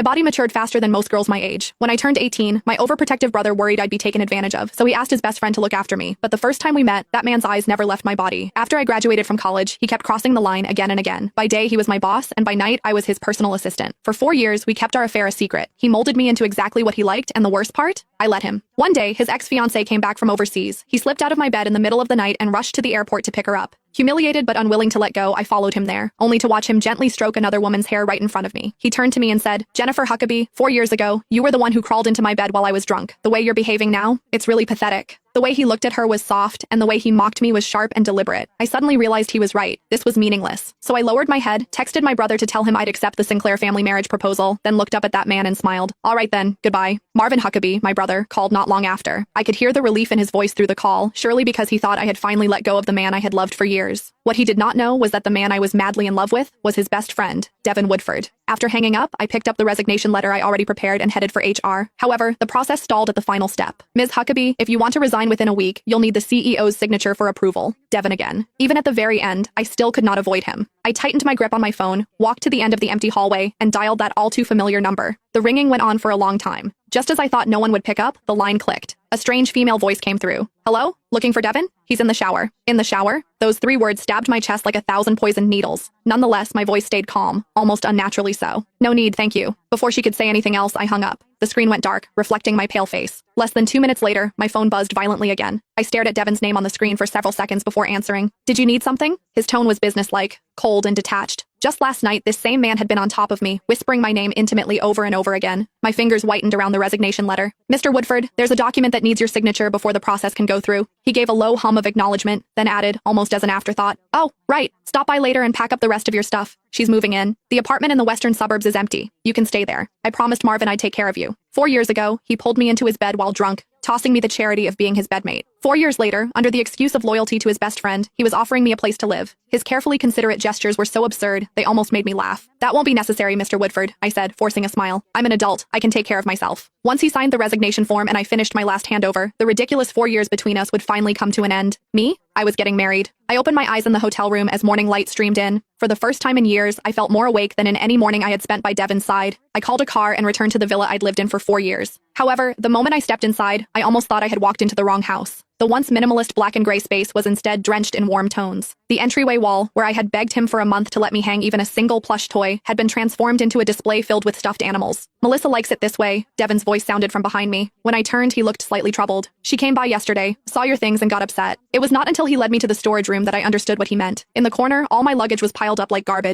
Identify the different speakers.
Speaker 1: My body matured faster than most girls my age. When I turned 18, my overprotective brother worried I'd be taken advantage of, so he asked his best friend to look after me. But the first time we met, that man's eyes never left my body. After I graduated from college, he kept crossing the line again and again. By day, he was my boss, and by night, I was his personal assistant. For 4 years, we kept our affair a secret. He molded me into exactly what he liked, and the worst part? I let him. One day, his ex-fiancée came back from overseas. He slipped out of my bed in the middle of the night and rushed to the airport to pick her up. Humiliated but unwilling to let go, I followed him there, only to watch him gently stroke another woman's hair right in front of me. He turned to me and said, "Jennifer Huckabee, 4 years ago, you were the one who crawled into my bed while I was drunk. The way you're behaving now, it's really pathetic." The way he looked at her was soft, and the way he mocked me was sharp and deliberate. I suddenly realized he was right. This was meaningless. So I lowered my head, texted my brother to tell him I'd accept the Sinclair family marriage proposal, then looked up at that man and smiled. "All right then, goodbye." Marvin Huckabee, my brother, called not long after. I could hear the relief in his voice through the call, surely because he thought I had finally let go of the man I had loved for years. What he did not know was that the man I was madly in love with was his best friend, Devin Woodford. After hanging up, I picked up the resignation letter I already prepared and headed for HR. However, the process stalled at the final step. "Ms. Huckabee, if you want to resign within a week, you'll need the CEO's signature for approval." Devin again. Even at the very end, I still could not avoid him. I tightened my grip on my phone, walked to the end of the empty hallway, and dialed that all-too-familiar number. The ringing went on for a long time. Just as I thought no one would pick up, the line clicked. A strange female voice came through. "Hello? Looking for Devin? He's in the shower." In the shower? Those 3 words stabbed my chest like 1,000 poisoned needles. Nonetheless, my voice stayed calm, almost unnaturally so. "No need, thank you." Before she could say anything else, I hung up. The screen went dark, reflecting my pale face. Less than 2 minutes later, my phone buzzed violently again. I stared at Devin's name on the screen for several seconds before answering. "Did you need something?" His tone was businesslike, cold and detached. Just last night, this same man had been on top of me, whispering my name intimately over and over again. My fingers whitened around the resignation letter. "Mr. Woodford, there's a document that needs your signature before the process can go through." He gave a low hum of acknowledgement, then added, almost as an afterthought, "Oh, right. Stop by later and pack up the rest of your stuff. She's moving in. The apartment in the western suburbs is empty. You can stay there. I promised Marvin I'd take care of you." 4 years ago, he pulled me into his bed while drunk, tossing me the charity of being his bedmate. 4 years later, under the excuse of loyalty to his best friend, he was offering me a place to live. His carefully considerate gestures were so absurd, they almost made me laugh. "That won't be necessary, Mr. Woodford," I said, forcing a smile. "I'm an adult. I can take care of myself." Once he signed the resignation form and I finished my last handover, the ridiculous 4 years between us would finally come to an end. Me? I was getting married. I opened my eyes in the hotel room as morning light streamed in. For the first time in years, I felt more awake than in any morning I had spent by Devin's side. I called a car and returned to the villa I'd lived in for 4 years. However, the moment I stepped inside, I almost thought I had walked into the wrong house. The once minimalist black and gray space was instead drenched in warm tones. The entryway wall, where I had begged him for a month to let me hang even a single plush toy, had been transformed into a display filled with stuffed animals. "Melissa likes it this way," Devin's voice sounded from behind me. When I turned, he looked slightly troubled. "She came by yesterday, saw your things and got upset." It was not until he led me to the storage room that I understood what he meant. In the corner, all my luggage was piled up like garbage.